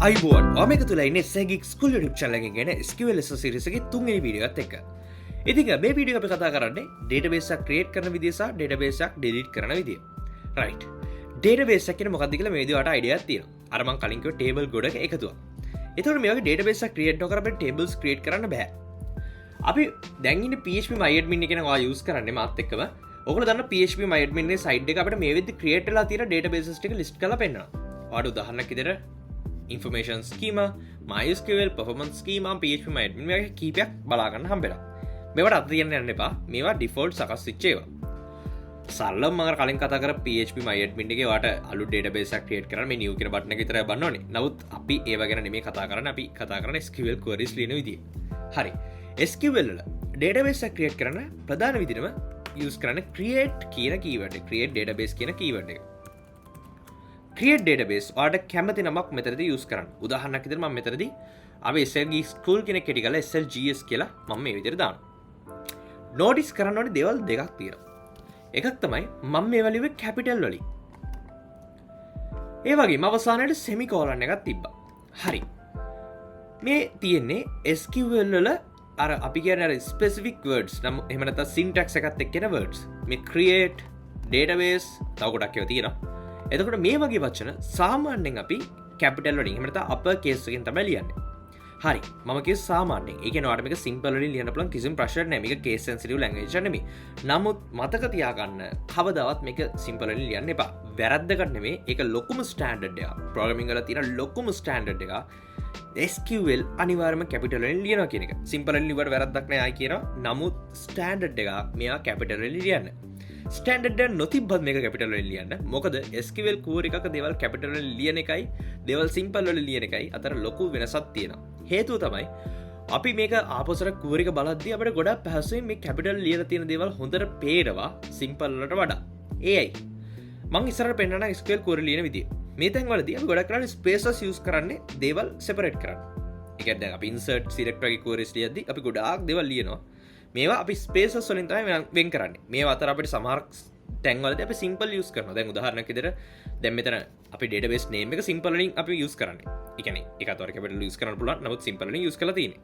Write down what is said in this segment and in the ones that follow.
අයිබෝන් මේක තුළ ඉන්න Geek ස්කූල් YouTube channel එකෙන් ගෙන SQL series එකේ තුන්වෙනි වීඩියෝ එකත් එක්ක. ඉතින් මේ වීඩියෝ එක අපි කතා කරන්නේ database එකක් create කරන විදිය සහ database එකක් delete කරන විදිය. right. database එක කියන්නේ මොකක්ද කියලා මේ විදියට idea එකක් තියෙනවා. අර මම කලින් කිව්ව table ගොඩක එකතුවක්. ඒතකොට මේ වගේ database එකක් create නොකර අපිට tables create කරන්න බෑ. අපි දැන් ඉන්නේ PHP myadmin එක කෙනා use කරන්නේ මාත් එක්කම. ඔයගොල්ලෝ දන්න PHP myadmin එකේ site එක අපිට මේ විදිහට create වෙලා තියෙන databases ටික list කරලා පෙන්නනවා. ඔයාලට උදාහරණයක් විදිහට information schema, MySQL, performance schema, PHP myadmin මේ කීපයක් බලා ගන්න හම්බෙලා. මේවට අත තියන්න යන්න එපා. මේවා default සකස් වෙච්ච ඒවා. සරලව මම කලින් කතා කර PHP myadmin එකේ ඔයාලට අලුත් database එකක් create කරන්න මේ new කියන බටන් එක විතරයි බලන්න ඕනේ. නමුත් අපි ඒව ගැන නෙමෙයි කතා කරන්නේ. අපි කතා කරන්නේ SQL queries ලියන විදිය. හරි. SQL වල database එකක් create කරන්න ප්‍රධාන විදිහම use කරන්නේ create කියන keyword එක. create database කියන keyword එක. create database ඔයාලට කැමති නමක් මෙතනදී use කරන්න. උදාහරණයක් විදිහට මම මෙතනදී අපි Geek ස්කූල් කෙනෙක් කෙටි කරලා SLGS කියලා මම මේ විදිහට දානවා. notice කරන්න ඕනේ දේවල් දෙකක් තියෙනවා. එකක් තමයි මම මේවා ලිව්වේ capital වලින්. ඒ වගේම අවසානයේට semicolon එකක් තිබ්බා. හරි. මේ තියෙන්නේ SQL වල අර අපි කියන්නේ අර specific words නම් එහෙම නැත්නම් syntax එකත් එක්ක එන words. මේ create database තව කොටක් ඒවා තියෙනවා. එතකොට මේ වගේ වචන සාමාන්‍යයෙන් අපි කැපිටල් වලින් එහෙම නැත්නම් අපර් කේස් එකෙන් තමයි ලියන්නේ. හරි. මම කිව්ව සාමාන්‍යයෙන්. ඒ කියන්නේ ඔයාලට මේක සිම්පල් වලින් ලියන්න පුළුවන් කිසිම ප්‍රශ්නයක් නැහැ. මේක කේස් සෙන්සිටිව් ලැන්ග්වේජ් එක නෙමෙයි. නමුත් මතක තියාගන්න කවදාවත් මේක සිම්පල් වලින් ලියන්න එපා. වැරද්දකට නෙමෙයි. ඒක ලොකුම ස්ටෑන්ඩඩ් එක. ප්‍රෝග්‍රෑමින් වල තියෙන ලොකුම ස්ටෑන්ඩඩ් එක. SQL අනිවාර්යයෙන්ම කැපිටල් වලින් ලියනවා කියන එක. සිම්පල් වලින් ලිව්වට වැරද්දක් නැහැ ආයි කියනවා. නමුත් ස්ටෑන්ඩඩ් එක මෙයා කැපිටල් වලින් ලියන්න. ස්ටෑන්ඩඩ් එක නොතිබ්බත් මේක කැපිටල් වලින් ලියන්න. මොකද SQL query එකක දේවල් කැපිටල් වලින් ලියන එකයි දේවල් සිම්පල් වලින් ලියන එකයි අතර ලොකු වෙනසක් තියෙනවා. හේතුව තමයි අපි මේක ආපස්සට query එක බලද්දී අපිට ගොඩක් පහසුවෙන් මේ කැපිටල් ලියලා තියෙන දේවල් හොඳට පේනවා සිම්පල් වලට වඩා. ඒයි මම ඉස්සරහට පෙන්නන SQL query ලියන විදිය. මේ තැන් වලදී අපි ගොඩක් කරන්නේ spaces use කරන්නේ දේවල් separate කරන්න. ඒ කියන්නේ දැන් අපි insert select වගේ queries ලියද්දී අපි ගොඩාක් දේවල් ලියනවා. මේවා අපි spaces වලින් තමයි වෙන් කරන්නේ. මේවා අතර අපිට සමහර තැන් වලදී අපි simple use කරනවා. දැන් උදාහරණයක් විදිහට දැන් මෙතන අපි database name එක simple වලින් අපි use කරන්නේ. ඒ කියන්නේ ඒක අතර capital use කරන්න පුළුවන්. නමුත් simple වලින් use කරලා තියෙන්නේ.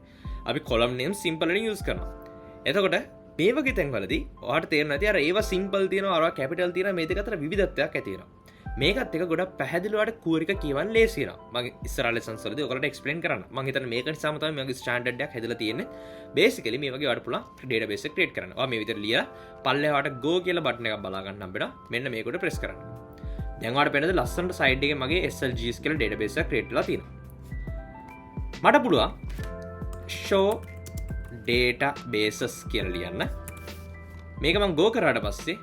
අපි column name simple වලින් use කරනවා. එතකොට මේ වගේ තැන් වලදී ඔයාලට තේරෙනවා ඇති අර ඒවා simple තියෙනවා අරවා capital තියෙනවා මේ දෙක අතර විවිධත්වයක් ඇති වෙනවා. මේකත් එක ගොඩක් පැහැදිලිව වඩ query එක කියවන්න ලේසි වෙනවා. මම ඉස්සරහ lessons වලදී ඔයගලට explain කරන්න. මම හිතන්නේ මේක නිසාම තමයි මගේ standard එකක් හැදලා තියෙන්නේ. basically මේ වගේ වඩ පුළුවන් database එක create කරන්න. ඔයා මේ විදිහට ලියලා පල්ලෙහාට go කියලා බටන් එකක් බලා ගන්න හම්බෙනවා. මෙන්න මේකට press කරන්න. දැන් ඔයාලට පේනද ලස්සනට side එකේ මගේ SLGS කියලා database එකක් create වෙලා තියෙනවා. මට පුළුවන් show databases කියලා ලියන්න. මේක මම go කරාට පස්සේ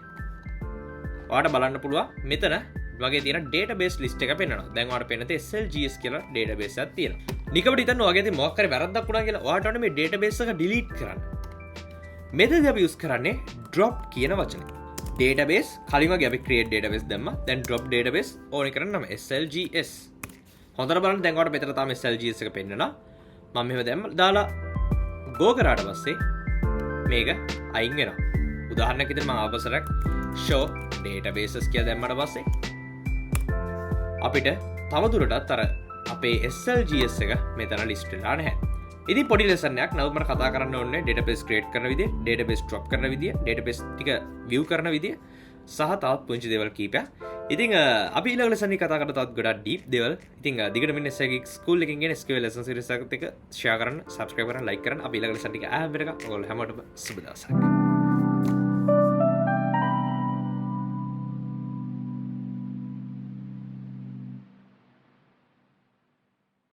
ඔයාලට බලන්න පුළුවන් මෙතන වගේ තියෙන database list එක පෙන්වනවා. දැන් ඔයාලට පේනද SLGS කියලා database එකක් තියෙනවා. නිකමට හිතන්න ඔයගේ තියෙන මොකක් හරි වැරද්දක් වුණා කියලා ඔයාලට ඕනේ මේ database එක delete කරන්න. මෙතනදී අපි use කරන්නේ drop කියන වචනේ. database කලින් වගේ අපි create database දැම්මා. දැන් drop database ඕනේ කරන්නේ නම SLGS. හොඳට බලන්න දැන් ඔයාලට මෙතන තාම SLGS එක පෙන්වනවා. මම මෙහෙම දැම්ම දාලා go කරාට පස්සේ මේක අයින් වෙනවා. උදාහරණයක් විදිහට මම ආපස්සට show databases කියලා දැම්මට පස්සේ අපිට තවදුරටත් අර අපේ SLGS එක මෙතන ලිස්ට් වෙලා නැහැ. ඉතින් පොඩි ලෙසන් එකක් නමුත් මම කතා කරන්න ඕනේ database create කරන විදිය, database drop කරන විදිය, database ටික view කරන විදිය සහ තවත් පුංචි දේවල් කීපයක්. ඉතින් අපි ඊළඟ ලෙසන් එකේ කතා කරලා තවත් ගොඩක් deep දේවල්. ඉතින් දිගට මෙන්න Geek ස්කූල් එකකින් ගෙන SQL lesson series එකත් එක share කරන්න, subscribe කරන්න, like කරන්න. අපි ඊළඟ ලෙසන් ටික ආයෙත් වෙනකම් ඔයගොල්ලෝ හැමෝටම සුබ දවසක්.